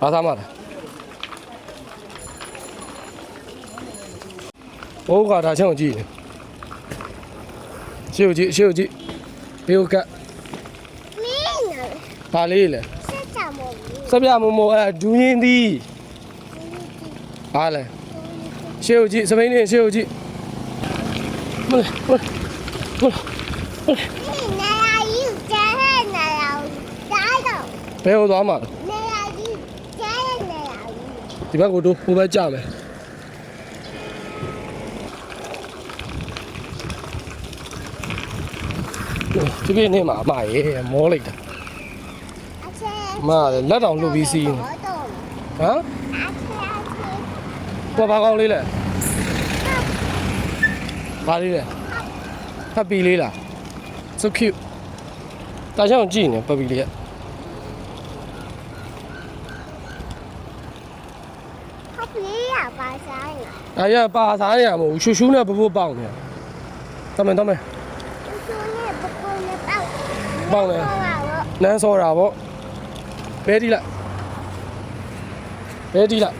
ဘာသားမလဲဘိုးကဒါချင်းကိုကြည့်နေရှေ့ကိုကြည့်ဘေးကိုကတ်ဘာလေးလဲစပြမမို့အဲ့ဒူးရင်းသီးဘာလဲရှေ့ကိုကြည့်စပိန်လေးရှေ့ကိုကြည့်မလဲဘယ်ကိုသွားမှာလဲဒီဘက်ကိုတို့ဟိုဘက်ကြမယ်ဒီကိနေမှာအမရေမောလိုက်တာအမလက်တောင်လှုပ်ပြီးစီးနေဟမ်ဘာကောင်းလေးလဲဘာလေးလဲဖပ်ပီလေးလား so cute တာချောင်းကြည့်နေဖပ်ပီလေးက哎呀，把啥呀？我叔叔那不帮的，他们帮的，难受了不？别的了，别的了。